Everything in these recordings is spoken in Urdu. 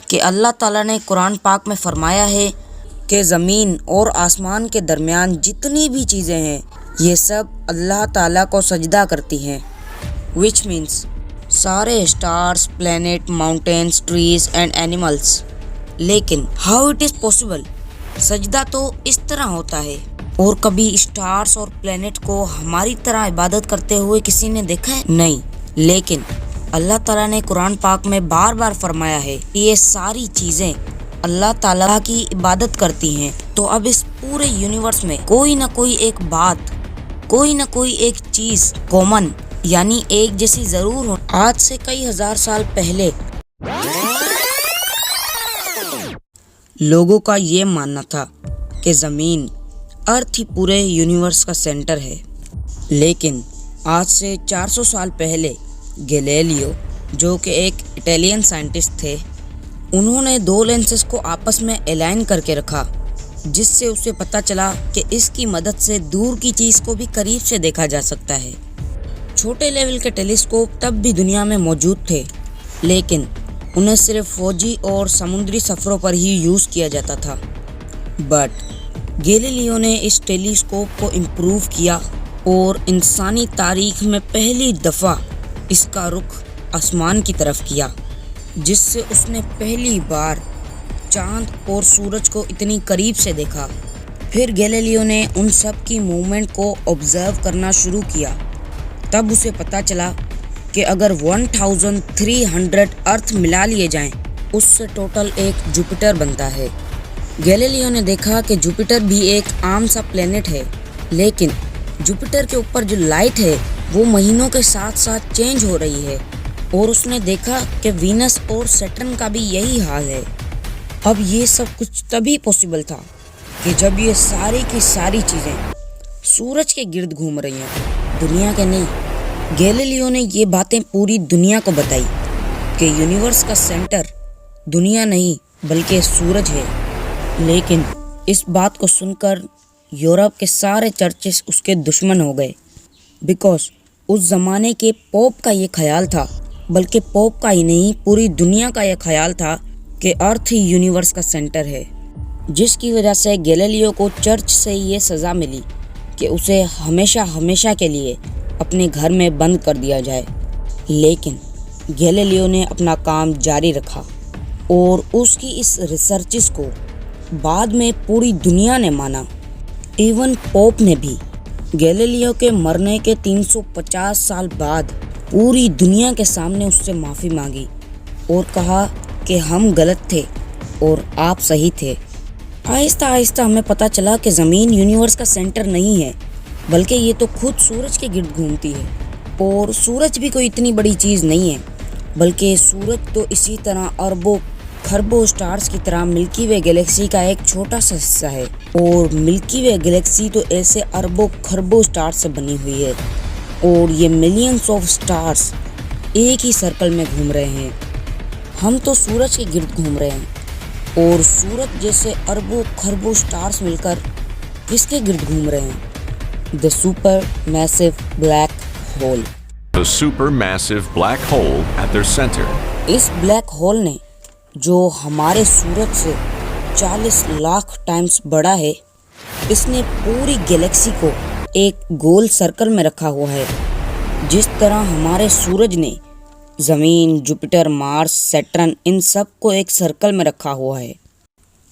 کہ اللہ تعالیٰ نے قرآن پاک میں فرمایا ہے کہ زمین اور آسمان کے درمیان جتنی بھی چیزیں ہیں یہ سب اللہ تعالیٰ کو سجدہ کرتی ہیں، which means سارے stars, planet, mountains, trees and animals. لیکن ہاؤ اٹ از پاسبل؟ سجدہ تو اس طرح ہوتا ہے، اور کبھی اسٹارز اور پلینٹ کو ہماری طرح عبادت کرتے ہوئے کسی نے دیکھا ہے؟ نہیں، لیکن اللہ تعالیٰ نے قرآن پاک میں بار بار فرمایا ہے کہ یہ ساری چیزیں اللہ تعالیٰ کی عبادت کرتی ہیں۔ تو اب اس پورے یونیورس میں کوئی نہ کوئی ایک بات، کوئی نہ کوئی ایک چیز کامن یعنی ایک جیسی ضرور ہو۔ آج سے کئی ہزار سال پہلے لوگوں کا یہ ماننا تھا کہ زمین، ارتھ ہی پورے یونیورس کا سینٹر ہے، لیکن آج سے 400 سال پہلے گیلیلیو، جو کہ ایک اٹالین سائنٹسٹ تھے، انہوں نے دو لینسز کو آپس میں الائن کر کے رکھا، جس سے اسے پتہ چلا کہ اس کی مدد سے دور کی چیز کو بھی قریب سے دیکھا جا سکتا ہے۔ چھوٹے لیول کے ٹیلیسکوپ تب بھی دنیا میں موجود تھے، لیکن انہیں صرف فوجی اور سمندری سفروں پر ہی یوز کیا جاتا تھا۔ بٹ گیلیلیو نے اس ٹیلیسکوپ کو امپروو کیا اور انسانی تاریخ میں پہلی دفعہ اس کا رخ آسمان کی طرف کیا، جس سے اس نے پہلی بار چاند اور سورج کو اتنی قریب سے دیکھا۔ پھر گیلیلیو نے ان سب کی موومنٹ کو آبزرو کرنا شروع کیا۔ تب اسے پتہ چلا کہ اگر 1300 ارتھ ملا لیے جائیں، اس سے ٹوٹل ایک جوپیٹر بنتا ہے۔ گیلیلیو نے دیکھا کہ جوپیٹر بھی ایک عام سا پلینٹ ہے، لیکن جوپیٹر کے اوپر جو لائٹ ہے وہ مہینوں کے ساتھ ساتھ چینج ہو رہی ہے، اور اس نے دیکھا کہ وینس اور سیٹرن کا بھی یہی حال ہے۔ اب یہ سب کچھ تبھی پاسبل تھا کہ جب یہ ساری کی ساری چیزیں سورج کے گرد گھوم رہی ہیں، دنیا کے نہیں۔ گیلیلیو نے یہ باتیں پوری دنیا کو بتائی کہ یونیورس کا سینٹر دنیا نہیں بلکہ سورج ہے۔ لیکن اس بات کو سن کر یورپ کے سارے چرچز اس کے دشمن ہو گئے، بیکاز اس زمانے کے پوپ کا یہ خیال تھا، بلکہ پوپ کا ہی نہیں پوری دنیا کا یہ خیال تھا کہ ارتھ ہی یونیورس کا سینٹر ہے، جس کی وجہ سے گیلیلیو کو چرچ سے یہ سزا ملی کہ اسے ہمیشہ ہمیشہ کے لیے اپنے گھر میں بند کر دیا جائے۔ لیکن گیلیلیو نے اپنا کام جاری رکھا، اور اس کی اس ریسرچز کو بعد میں پوری دنیا نے مانا۔ ایون پوپ نے بھی گیلیلیو کے مرنے کے 350 سال بعد پوری دنیا کے سامنے اس سے معافی مانگی اور کہا کہ ہم غلط تھے اور آپ صحیح تھے۔ آہستہ آہستہ ہمیں پتہ چلا کہ زمین یونیورس کا سینٹر نہیں ہے، بلکہ یہ تو خود سورج کے گرد گھومتی ہے، اور سورج بھی کوئی اتنی بڑی چیز نہیں ہے، بلکہ سورج تو اسی طرح اربوں کھربوں اسٹارز کی طرح ملکی وے گلیکسی کا ایک چھوٹا سا حصہ ہے، اور ملکی وے گلیکسی تو ایسے اربوں کھربوں اسٹار سے بنی ہوئی ہے، اور یہ ملینز آف اسٹارز ایک ہی سرکل میں گھوم رہے ہیں۔ ہم تو سورج کے گرد گھوم رہے ہیں، اور سورج جیسے اربوں کھربوں اسٹارز مل کر کس کے گرد گھوم رہے ہیں؟ The supermassive black hole. The supermassive black hole at their center. اس بلیک ہول نے جو ہمارے سورج سے 40 لاکھ ٹائمز بڑا ہے، اس نے پوری گیلیکسی کو ایک گول سرکل میں رکھا ہوا ہے، جس طرح ہمارے سورج نے زمین، جوپیٹر، مارس، سیٹرن ان سب کو ایک سرکل میں رکھا ہوا ہے۔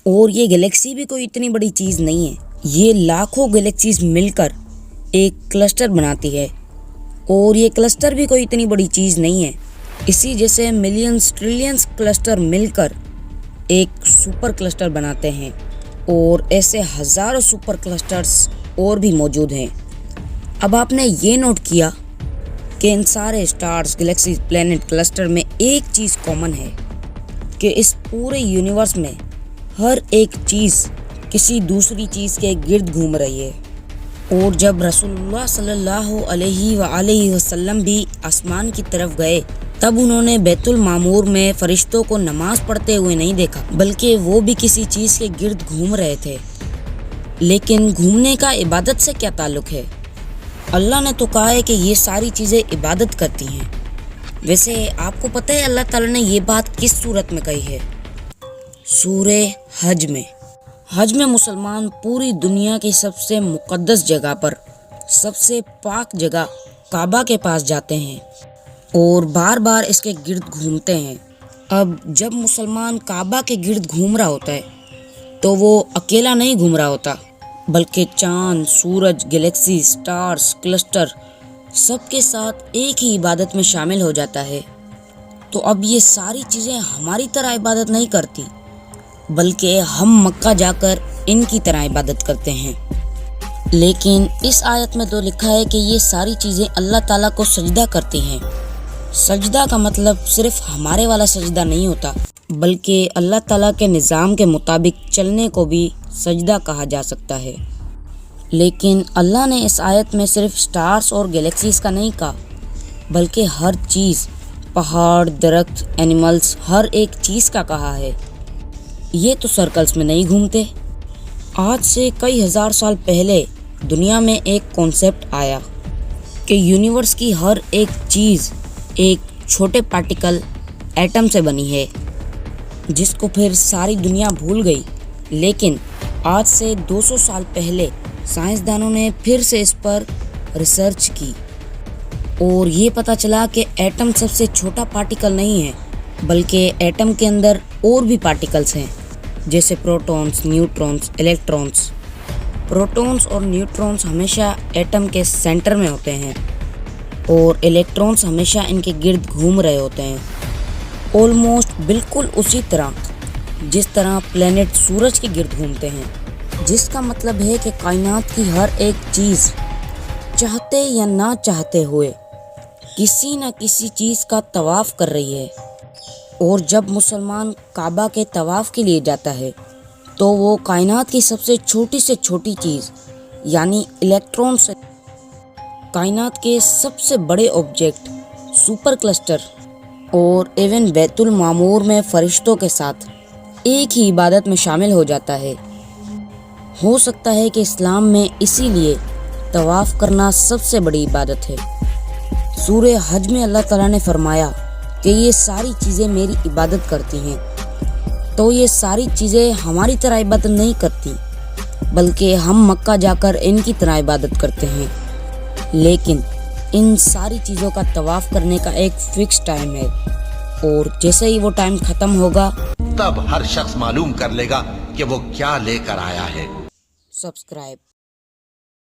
اور یہ گیلیکسی بھی کوئی اتنی بڑی چیز نہیں ہے، یہ لاکھوں گیلیکسیز مل کر ایک کلسٹر بناتی ہے، اور یہ کلسٹر بھی کوئی اتنی بڑی چیز نہیں ہے۔ اسی جیسے ملینز ٹریلینز کلسٹر مل کر ایک سپر کلسٹر بناتے ہیں، اور ایسے ہزاروں سپر کلسٹرز اور بھی موجود ہیں۔ اب آپ نے یہ نوٹ کیا کہ ان سارے اسٹارز، گلیکسیز، پلینٹ، کلسٹر میں ایک چیز کامن ہے کہ اس پورے یونیورس میں ہر ایک چیز کسی دوسری چیز کے گرد گھوم رہی ہے۔ اور جب رسول اللہ صلی اللہ علیہ وآلہ وسلم بھی آسمان کی طرف گئے، تب انہوں نے بیت المعمور میں فرشتوں کو نماز پڑھتے ہوئے نہیں دیکھا، بلکہ وہ بھی کسی چیز کے گرد گھوم رہے تھے۔ لیکن گھومنے کا عبادت سے کیا تعلق ہے؟ اللہ نے تو کہا ہے کہ یہ ساری چیزیں عبادت کرتی ہیں۔ ویسے آپ کو پتہ ہے اللہ تعالیٰ نے یہ بات کس صورت میں کہی ہے؟ سورہ حج میں مسلمان پوری دنیا کی سب سے مقدس جگہ پر سب سے پاک جگہ کعبہ کے پاس جاتے ہیں اور بار بار اس کے گرد گھومتے ہیں۔ اب جب مسلمان کعبہ کے گرد گھوم رہا ہوتا ہے تو وہ اکیلا نہیں گھوم رہا ہوتا، بلکہ چاند، سورج، گلیکسی، سٹارز، کلسٹر سب کے ساتھ ایک ہی عبادت میں شامل ہو جاتا ہے۔ تو اب یہ ساری چیزیں ہماری طرح عبادت نہیں کرتی، بلکہ ہم مکہ جا کر ان کی طرح عبادت کرتے ہیں۔ لیکن اس آیت میں تو لکھا ہے کہ یہ ساری چیزیں اللہ تعالیٰ کو سجدہ کرتی ہیں۔ سجدہ کا مطلب صرف ہمارے والا سجدہ نہیں ہوتا، بلکہ اللہ تعالیٰ کے نظام کے مطابق چلنے کو بھی سجدہ کہا جا سکتا ہے۔ لیکن اللہ نے اس آیت میں صرف سٹارز اور گلیکسیز کا نہیں کہا، بلکہ ہر چیز، پہاڑ، درخت، اینیملز، ہر ایک چیز کا کہا ہے۔ یہ تو سرکلز میں نہیں گھومتے۔ آج سے کئی ہزار سال پہلے دنیا میں ایک کانسیپٹ آیا کہ یونیورس کی ہر ایک چیز ایک چھوٹے پارٹیکل ایٹم سے بنی ہے، جس کو پھر ساری دنیا بھول گئی۔ لیکن آج سے 200 سال پہلے سائنسدانوں نے پھر سے اس پر ریسرچ کی اور یہ پتہ چلا کہ ایٹم سب سے چھوٹا پارٹیکل نہیں ہے، بلکہ ایٹم کے اندر اور بھی پارٹیکلز ہیں، جیسے پروٹونز، نیوٹرونز، الیکٹرونز۔ پروٹونز اور نیوٹرونز ہمیشہ ایٹم کے سینٹر میں ہوتے ہیں اور الیکٹرونز ہمیشہ ان کے گرد گھوم رہے ہوتے ہیں، آلموسٹ بالکل اسی طرح جس طرح پلینٹ سورج کے گرد گھومتے ہیں، جس کا مطلب ہے کہ کائنات کی ہر ایک چیز چاہتے یا نہ چاہتے ہوئے کسی نہ کسی چیز کا طواف کر رہی ہے۔ اور جب مسلمان کعبہ کے طواف کے لیے جاتا ہے تو وہ کائنات کی سب سے چھوٹی چیز یعنی الیکٹرون سے کائنات کے سب سے بڑے آبجیکٹ، سپر کلسٹر اور ایون بیت المعمور میں فرشتوں کے ساتھ ایک ہی عبادت میں شامل ہو جاتا ہے۔ ہو سکتا ہے کہ اسلام میں اسی لیے طواف کرنا سب سے بڑی عبادت ہے۔ سورہ حج میں اللہ تعالیٰ نے فرمایا کہ یہ ساری چیزیں میری عبادت کرتی ہیں، تو یہ ساری چیزیں ہماری طرح عبادت نہیں کرتی، بلکہ ہم مکہ جا کر ان کی طرح عبادت کرتے ہیں۔ لیکن ان ساری چیزوں کا طواف کرنے کا ایک فکس ٹائم ہے، اور جیسے ہی وہ ٹائم ختم ہوگا تب ہر شخص معلوم کر لے گا کہ وہ کیا لے کر آیا ہے۔ سبسکرائب